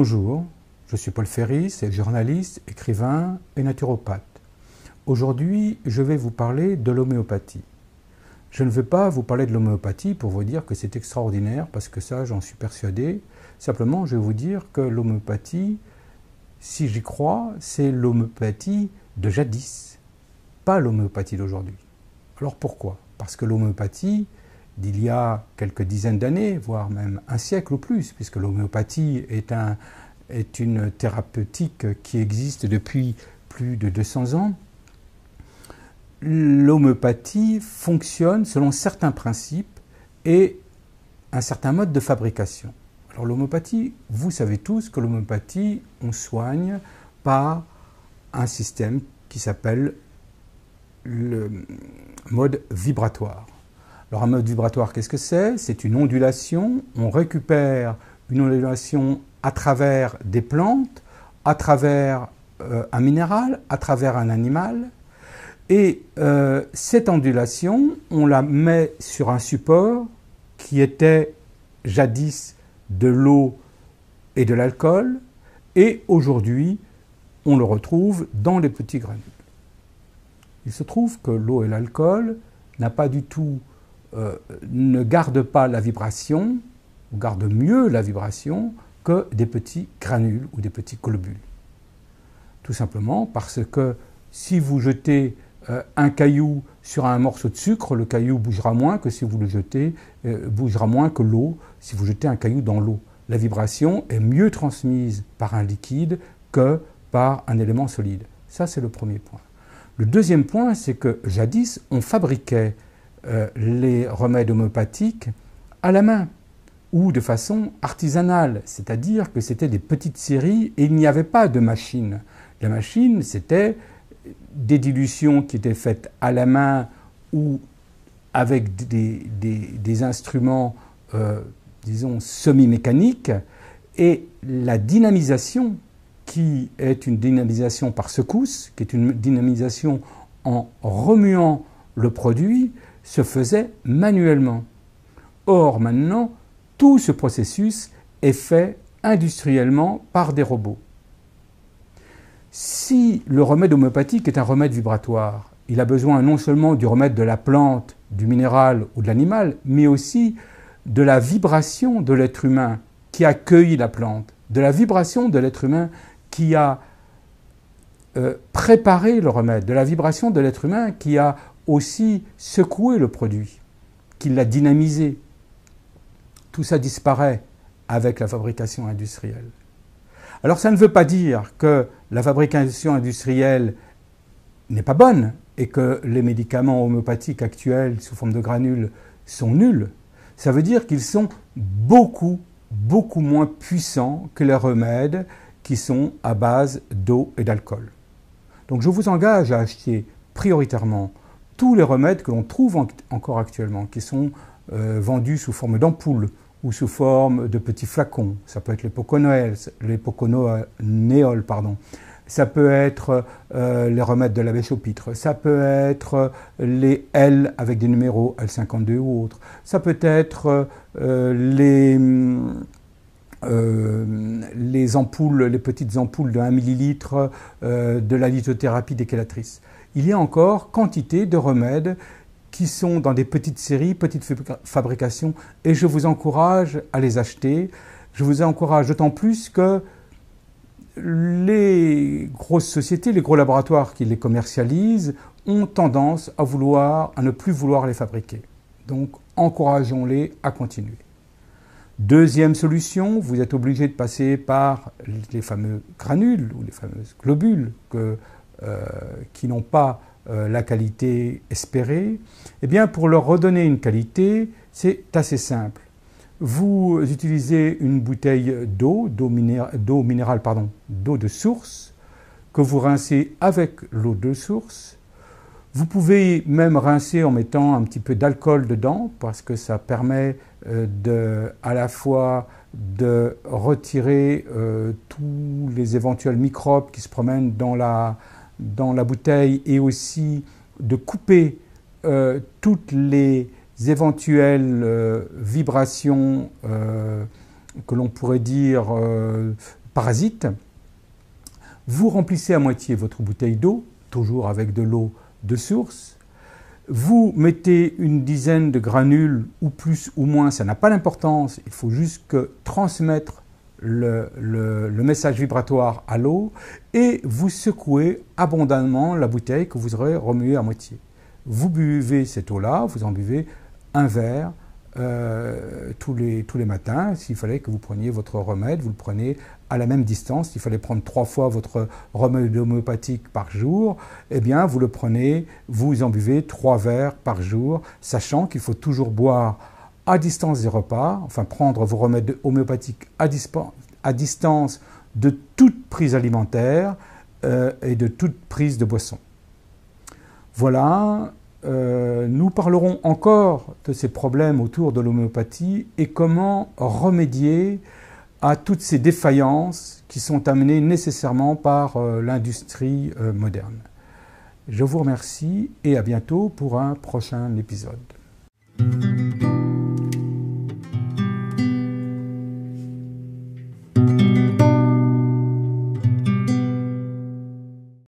Bonjour, je suis Paul Ferris, journaliste, écrivain et naturopathe. Aujourd'hui, je vais vous parler de l'homéopathie. Je ne vais pas vous parler de l'homéopathie pour vous dire que c'est extraordinaire, parce que ça, j'en suis persuadé. Simplement, je vais vous dire que l'homéopathie, si j'y crois, c'est l'homéopathie de jadis, pas l'homéopathie d'aujourd'hui. Alors pourquoi? Parce que l'homéopathie d'il y a quelques dizaines d'années, voire même un siècle ou plus, puisque l'homéopathie est une thérapeutique qui existe depuis plus de 200 ans, l'homéopathie fonctionne selon certains principes et un certain mode de fabrication. Alors l'homéopathie, vous savez tous que l'homéopathie, on soigne par un système qui s'appelle le mode vibratoire. Alors un mode vibratoire, qu'est-ce que c'est? C'est une ondulation, on récupère une ondulation à travers des plantes, à travers un minéral, à travers un animal, et cette ondulation, on la met sur un support qui était jadis de l'eau et de l'alcool, et aujourd'hui, on le retrouve dans les petits granules. Il se trouve que l'eau et l'alcool ne gardent pas la vibration, ou gardent mieux la vibration que des petits granules ou des petits globules. Tout simplement parce que si vous jetez un caillou sur un morceau de sucre, le caillou bougera moins que si vous le jetez, bougera moins que l'eau si vous jetez un caillou dans l'eau. La vibration est mieux transmise par un liquide que par un élément solide. Ça, c'est le premier point. Le deuxième point, c'est que jadis, on fabriquait les remèdes homéopathiques à la main ou de façon artisanale, c'est-à-dire que c'était des petites séries et il n'y avait pas de machine. La machine, c'était des dilutions qui étaient faites à la main ou avec des instruments, disons, semi-mécaniques, et la dynamisation, qui est une dynamisation par secousse, qui est une dynamisation en remuant le produit, se faisait manuellement. Or, maintenant, tout ce processus est fait industriellement par des robots. Si le remède homéopathique est un remède vibratoire, il a besoin non seulement du remède de la plante, du minéral ou de l'animal, mais aussi de la vibration de l'être humain qui a cueilli la plante, de la vibration de l'être humain qui a préparé le remède, de la vibration de l'être humain qui a aussi secoué le produit, qui l'a dynamisé. Tout ça disparaît avec la fabrication industrielle. Alors ça ne veut pas dire que la fabrication industrielle n'est pas bonne et que les médicaments homéopathiques actuels sous forme de granules sont nuls. Ça veut dire qu'ils sont beaucoup moins puissants que les remèdes qui sont à base d'eau et d'alcool. Donc je vous engage à acheter prioritairement tous les remèdes que l'on trouve encore actuellement, qui sont vendus sous forme d'ampoules ou sous forme de petits flacons. Ça peut être l'époconéol, pardon. Ça peut être les remèdes de l'abbé Chaupitre. Ça peut être les L avec des numéros L52 ou autres. Ça peut être les ampoules, les petites ampoules de 1 millilitre de la lithothérapie des chélatrices. Il y a encore quantité de remèdes qui sont dans des petites séries, petites fabrications, et je vous encourage à les acheter. Je vous encourage d'autant plus que les grosses sociétés, les gros laboratoires qui les commercialisent, ont tendance à ne plus vouloir les fabriquer. Donc, encourageons-les à continuer. Deuxième solution, vous êtes obligé de passer par les fameux granules ou les fameuses globules qui n'ont pas la qualité espérée. Eh bien, pour leur redonner une qualité, c'est assez simple. Vous utilisez une bouteille d'eau de source, que vous rincez avec l'eau de source. Vous pouvez même rincer en mettant un petit peu d'alcool dedans, parce que ça permet à la fois de retirer tous les éventuels microbes qui se promènent dans la bouteille et aussi de couper toutes les éventuelles vibrations que l'on pourrait dire parasites. Vous remplissez à moitié votre bouteille d'eau, toujours avec de l'eau de source. Vous mettez une dizaine de granules, ou plus ou moins, ça n'a pas d'importance, il faut juste que transmettre le message vibratoire à l'eau, et vous secouez abondamment la bouteille que vous aurez remuée à moitié. Vous buvez cette eau-là, vous en buvez un verre tous les matins. S'il fallait que vous preniez votre remède, vous le prenez à la même distance. S'il fallait prendre 3 fois votre remède homéopathique par jour, eh bien vous le prenez, vous en buvez 3 verres par jour, sachant qu'il faut toujours boire à distance des repas, enfin prendre vos remèdes homéopathiques à distance de toute prise alimentaire et de toute prise de boisson. Voilà, nous parlerons encore de ces problèmes autour de l'homéopathie et comment remédier à toutes ces défaillances qui sont amenées nécessairement par l'industrie moderne. Je vous remercie et à bientôt pour un prochain épisode.